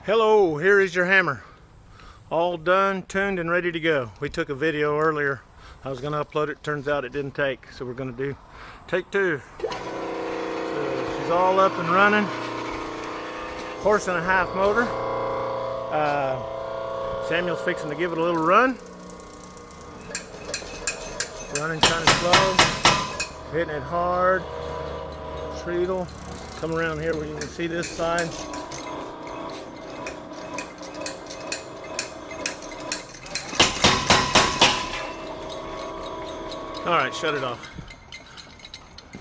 Hello, here is your hammer. All done, tuned, and ready to go. We took a video earlier. I was going to upload it. Turns out it didn't take, so we're going to do take two. So she's all up and running. Horse and a half motor. Samuel's fixing to give it a little run. Running kind of slow. Hitting it hard. Treadle. Come around here where you can see this side. Alright, shut it off.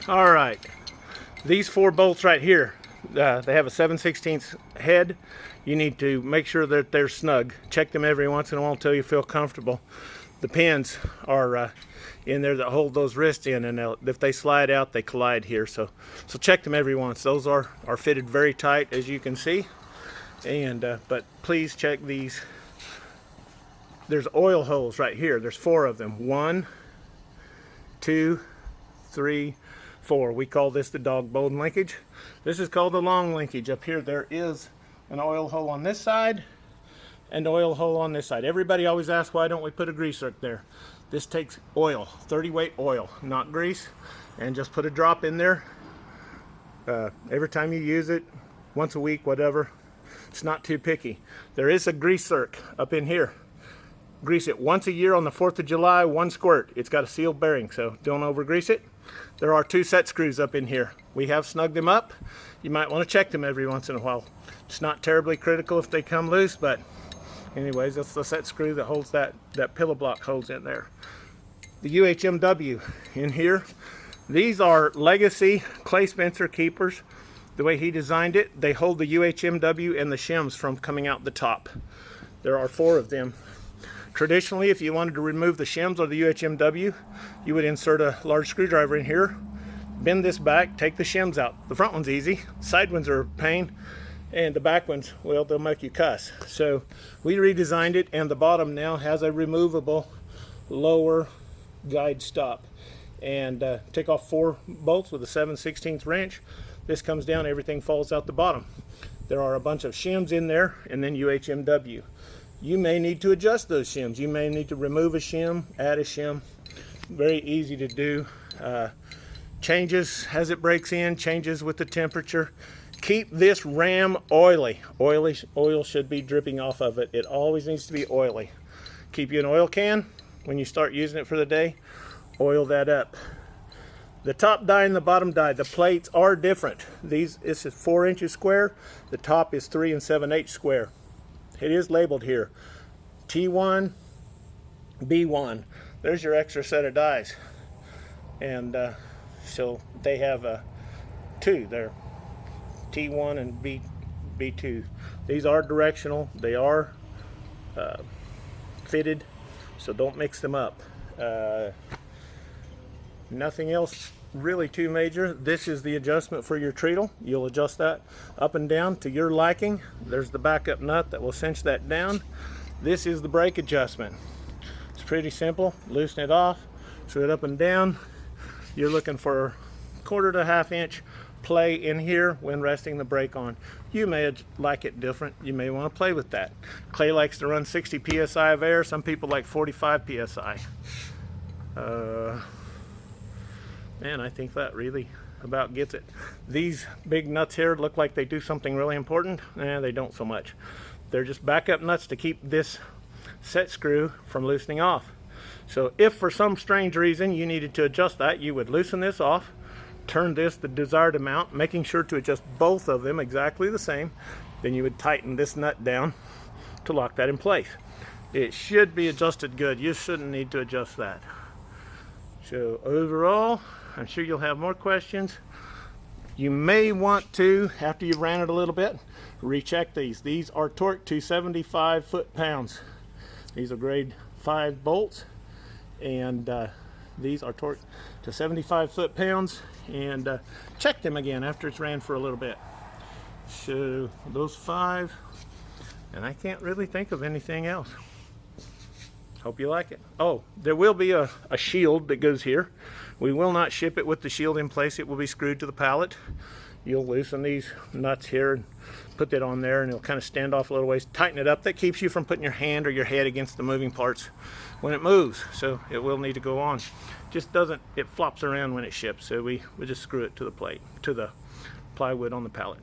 Alright, these four bolts right here, they have a 7/16 head. You need to make sure that they're snug. Check them every once in a while until you feel comfortable. The pins are in there that hold those wrists in, and if they slide out, they collide here. So check them every once. Those are fitted very tight, as you can see. And but please check these. There's oil holes right here. There's four of them. 1, 2, 3, 4. We call this the dog bone linkage. This is called the long linkage. Up here there is an oil hole on this side and oil hole on this side. Everybody always asks, why don't we put a grease zerk there? This takes oil, 30 weight oil, not grease, and just put a drop in there every time you use it, once a week, whatever. It's not too picky. There is a grease zerk up in here. Grease it once a year on the 4th of July, 1 squirt. It's got a sealed bearing, so don't over grease it. There are 2 set screws up in here. We have snugged them up. You might want to check them every once in a while. It's not terribly critical if they come loose, but anyways, that's the set screw that holds that pillow block holds in there. The UHMW in here. These are legacy Clay Spencer keepers. The way he designed it, they hold the UHMW and the shims from coming out the top. There are 4 of them. Traditionally, if you wanted to remove the shims or the UHMW, you would insert a large screwdriver in here, bend this back, take the shims out. The front one's easy, side ones are a pain, and the back ones, well, they'll make you cuss. So we redesigned it, and the bottom now has a removable lower guide stop. And take off 4 bolts with a 7/16 wrench. This comes down, everything falls out the bottom. There are a bunch of shims in there, and then UHMW. You may need to adjust those shims. You may need to remove a shim, add a shim. Very easy to do. Changes as it breaks in, changes with the temperature. Keep this ram oily. Oil should be dripping off of it. It always needs to be oily. Keep you an oil can. When you start using it for the day, oil that up. The top die and the bottom die, the plates are different. This is 4 inches square. The top is 3 7/8 square. It is labeled here, T1, B1. There's your extra set of dies. And so they have 2 there, T1 and B2. These are directional. They are fitted, so don't mix them up. Nothing else really too major. This is the adjustment for your treadle. You'll adjust that up and down to your liking. There's the backup nut that will cinch that down. This is the brake adjustment. It's pretty simple. Loosen it off, screw it up and down. You're looking for 1/4 to 1/2 inch play in here when resting the brake on. You may like it different. You may want to play with that. Clay likes to run 60 psi of air. Some people like 45 psi. And I think that really about gets it. These big nuts here look like they do something really important. They don't so much. They're just backup nuts to keep this set screw from loosening off. So if for some strange reason you needed to adjust that, you would loosen this off, turn this the desired amount, making sure to adjust both of them exactly the same. Then you would tighten this nut down to lock that in place. It should be adjusted good. You shouldn't need to adjust that. So overall, I'm sure you'll have more questions. You may want to, after you've ran it a little bit, recheck these. These are torqued to 75 foot-pounds. These are grade 5 bolts, and these are torqued to 75 foot-pounds. And check them again after it's ran for a little bit. So those 5, and I can't really think of anything else. Hope you like it. Oh, there will be a shield that goes here. We will not ship it with the shield in place. It will be screwed to the pallet. you'll loosen these nuts here and put that on there, and it'll kind of stand off a little ways. Tighten it up. That keeps you from putting your hand or your head against the moving parts when it moves. So it will need to go on. Just doesn't, it flops around when it ships. So we just screw it to the plate, to the plywood on the pallet.